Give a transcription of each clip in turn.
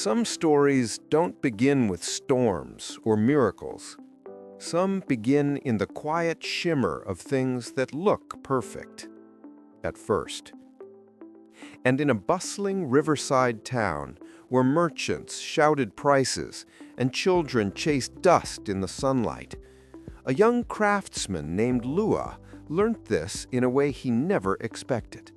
Some stories don't begin with storms or miracles. Some begin in the quiet shimmer of things that look perfect at first. And in a bustling riverside town where merchants shouted prices and children chased dust in the sunlight, a young craftsman named Luwa learnt this in a way he never expected.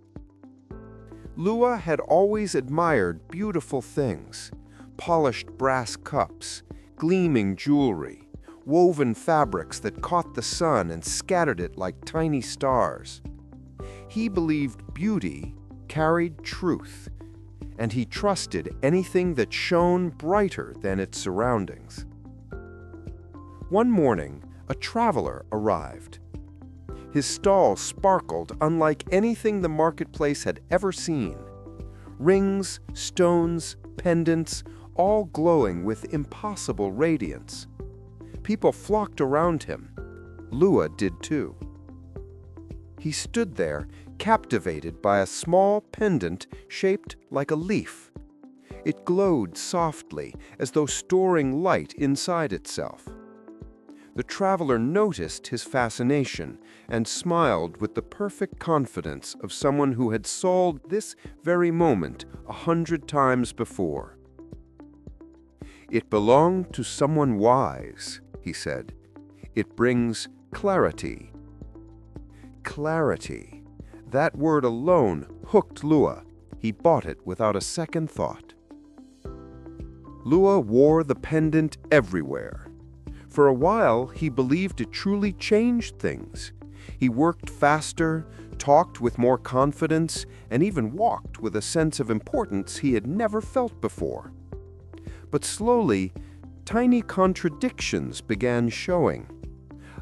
Luwa had always admired beautiful things: polished brass cups, gleaming jewelry, woven fabrics that caught the sun and scattered it like tiny stars. He believed beauty carried truth, and he trusted anything that shone brighter than its surroundings. One morning, a traveler arrived. His stall sparkled unlike anything the marketplace had ever seen. Rings, stones, pendants, all glowing with impossible radiance. People flocked around him. Luwa did too. He stood there, captivated by a small pendant shaped like a leaf. It glowed softly, as though storing light inside itself. The traveler noticed his fascination and smiled with the perfect confidence of someone who had sold this very moment 100 times before. "It belonged to someone wise," he said. "It brings clarity." Clarity. That word alone hooked Luwa. He bought it without a second thought. Luwa wore the pendant everywhere. For a while, he believed it truly changed things. He worked faster, talked with more confidence, and even walked with a sense of importance he had never felt before. But slowly, tiny contradictions began showing.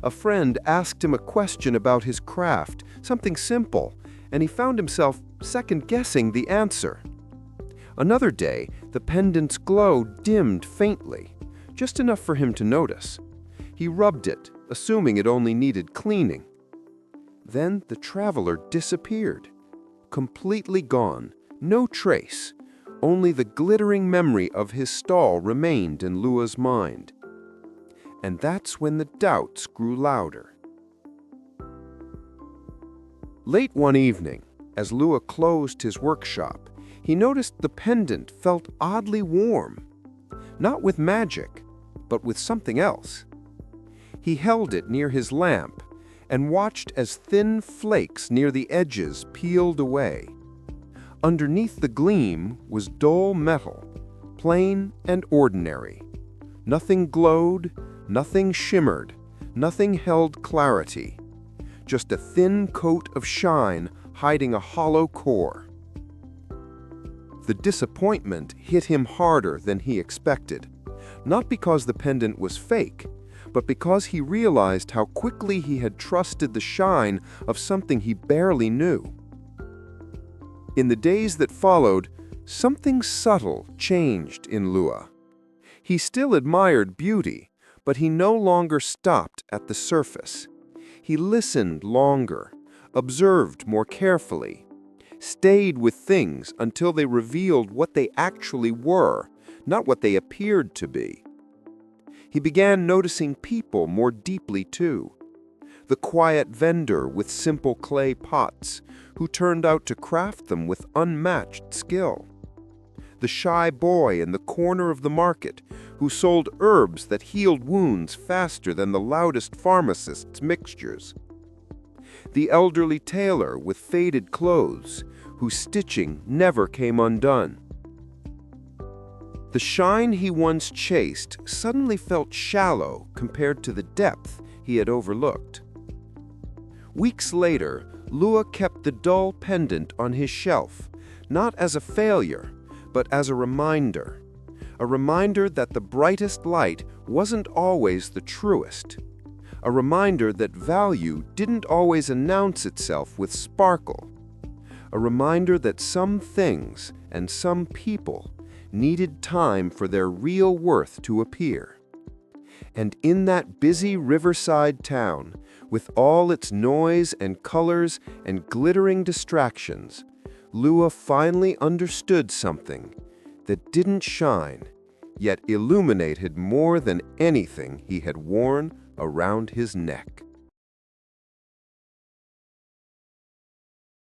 A friend asked him a question about his craft, something simple, and he found himself second-guessing the answer. Another day, the pendant's glow dimmed faintly, just enough for him to notice. He rubbed it, assuming it only needed cleaning. Then the traveler disappeared. Completely gone, no trace. Only the glittering memory of his stall remained in Luwa's mind. And that's when the doubts grew louder. Late one evening, as Luwa closed his workshop, he noticed the pendant felt oddly warm. Not with magic, but with something else. He held it near his lamp and watched as thin flakes near the edges peeled away. Underneath the gleam was dull metal, plain and ordinary. Nothing glowed, nothing shimmered, nothing held clarity. Just a thin coat of shine hiding a hollow core. The disappointment hit him harder than he expected, not because the pendant was fake, but because he realized how quickly he had trusted the shine of something he barely knew. In the days that followed, something subtle changed in Luwa. He still admired beauty, but he no longer stopped at the surface. He listened longer, observed more carefully, stayed with things until they revealed what they actually were, not what they appeared to be. He began noticing people more deeply too. The quiet vendor with simple clay pots, who turned out to craft them with unmatched skill. The shy boy in the corner of the market, who sold herbs that healed wounds faster than the loudest pharmacist's mixtures. The elderly tailor with faded clothes, whose stitching never came undone. The shine he once chased suddenly felt shallow compared to the depth he had overlooked. Weeks later, Luwa kept the dull pendant on his shelf, not as a failure, but as a reminder that the brightest light wasn't always the truest, a reminder that value didn't always announce itself with sparkle, a reminder that some things and some people needed time for their real worth to appear. And in that busy riverside town, with all its noise and colors and glittering distractions, Luwa finally understood something that didn't shine, yet illuminated more than anything he had worn around his neck.